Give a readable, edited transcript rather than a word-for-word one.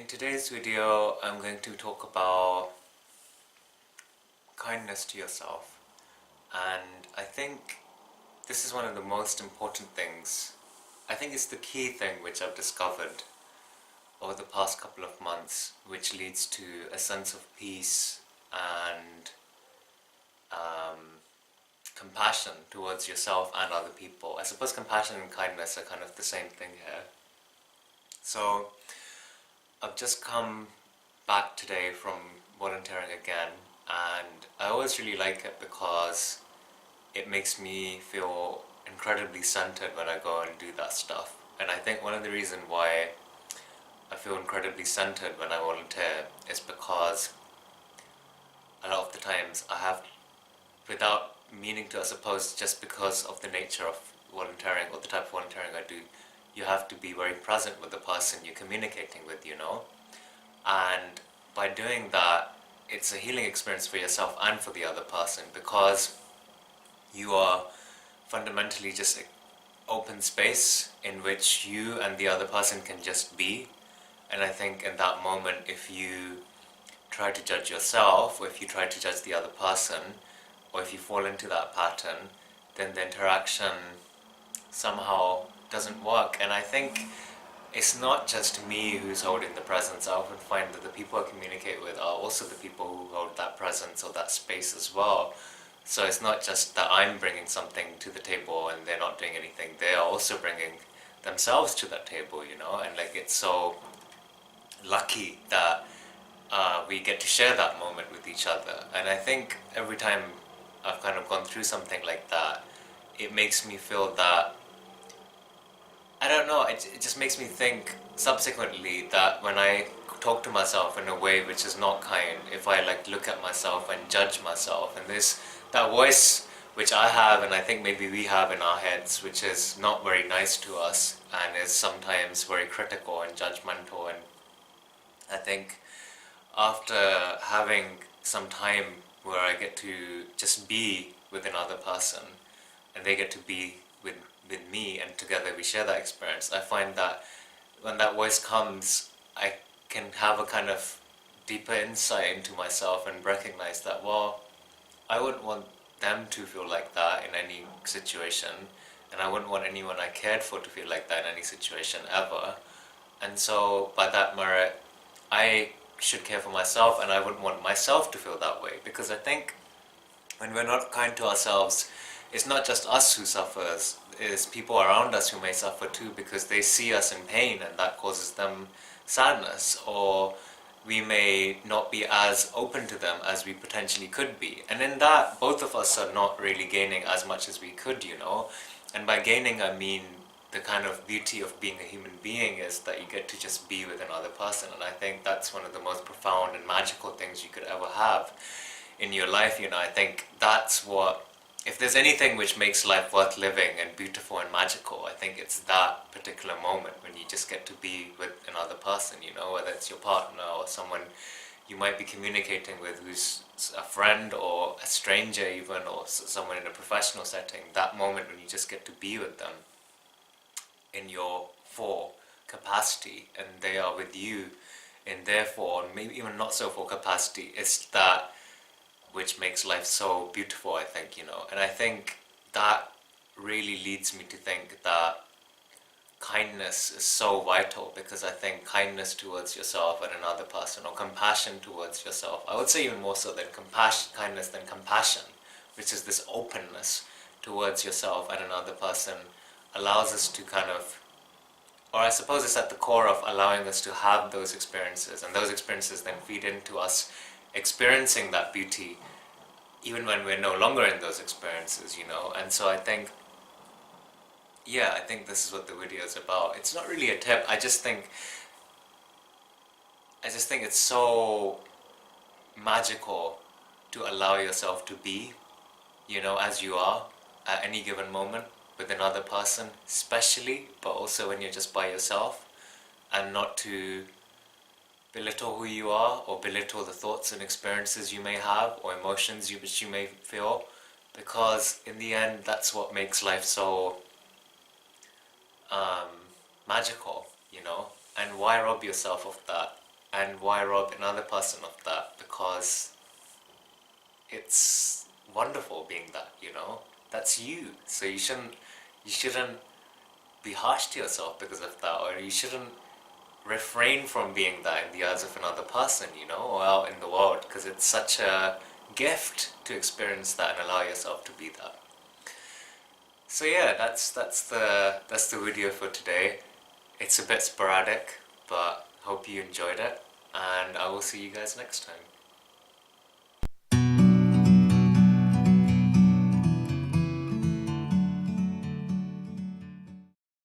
today's video, I'm going to talk about kindness to yourself, and I think this is one of the most important things. I think it's the key thing which I've discovered over the past couple of months, which leads to a sense of peace and compassion towards yourself and other people. I suppose compassion and kindness are kind of the same thing here. So I've just come back today from volunteering again, and I always really like it because it makes me feel incredibly centered when I go and do that stuff. And I think one of the reasons why I feel incredibly centered when I volunteer is because a lot of the times I have, without meaning to, I suppose, just because of the nature of volunteering or the type of volunteering I do, you have to be very present with the person you're communicating with, And by doing that, it's a healing experience for yourself and for the other person, because you are fundamentally just open space in which you and the other person can just be. And I think in that moment, if you try to judge yourself, or if you try to judge the other person, or if you fall into that pattern, then the interaction somehow doesn't work. And I think it's not just me who's holding the presence. I often find that the people I communicate with are also the people who hold that presence or that space as well. So it's not just that I'm bringing something to the table and they're not doing anything. They are also bringing themselves to that table, and it's so lucky that we get to share that moment with each other. And I think every time I've kind of gone through something like that, it makes me feel that, I don't know, it just makes me think subsequently that when I talk to myself in a way which is not kind, if I look at myself and judge myself, and this that voice which I have, and I think maybe we have in our heads, which is not very nice to us and is sometimes very critical and judgmental. And I think after having some time where I get to just be with another person and they get to be with me, and together we share that experience, I find that when that voice comes, I can have a kind of deeper insight into myself and recognize that, well, I wouldn't want them to feel like that in any situation, and I wouldn't want anyone I cared for to feel like that in any situation ever. And so by that merit, I should care for myself, and I wouldn't want myself to feel that way, because I think when we're not kind to ourselves, it's not just us who suffers, it's people around us who may suffer too, because they see us in pain and that causes them sadness, or we may not be as open to them as we potentially could be. And in that, both of us are not really gaining as much as we could, And by gaining, I mean the kind of beauty of being a human being is that you get to just be with another person. And I think that's one of the most profound and magical things you could ever have in your life. I think that's what, if there's anything which makes life worth living and beautiful and magical, I think it's that particular moment when you just get to be with another person, whether it's your partner or someone you might be communicating with who's a friend or a stranger even, or someone in a professional setting. That moment when you just get to be with them in your full capacity, and they are with you in their full, and maybe even not so full capacity, it's that which makes life so beautiful, I think, And I think that really leads me to think that kindness is so vital, because I think kindness towards yourself and another person, or compassion towards yourself, I would say even more so than kindness than compassion, which is this openness towards yourself and another person, allows us to kind of, or I suppose it's at the core of allowing us to have those experiences, and those experiences then feed into us experiencing that beauty even when we're no longer in those experiences, And so I think this is what the video is about. It's not really a tip. I just think it's so magical to allow yourself to be, as you are at any given moment with another person, especially, but also when you're just by yourself, and not to belittle who you are, or belittle the thoughts and experiences you may have, or emotions which you may feel, because in the end, that's what makes life so magical, And why rob yourself of that? And why rob another person of that? Because it's wonderful being that, you know? That's you. So you shouldn't be harsh to yourself because of that, or you shouldn't refrain from being that in the eyes of another person, you know, or out in the world, because it's such a gift to experience that and allow yourself to be that. So yeah, that's the video for today. It's a bit sporadic, but hope you enjoyed it, and I will see you guys next time.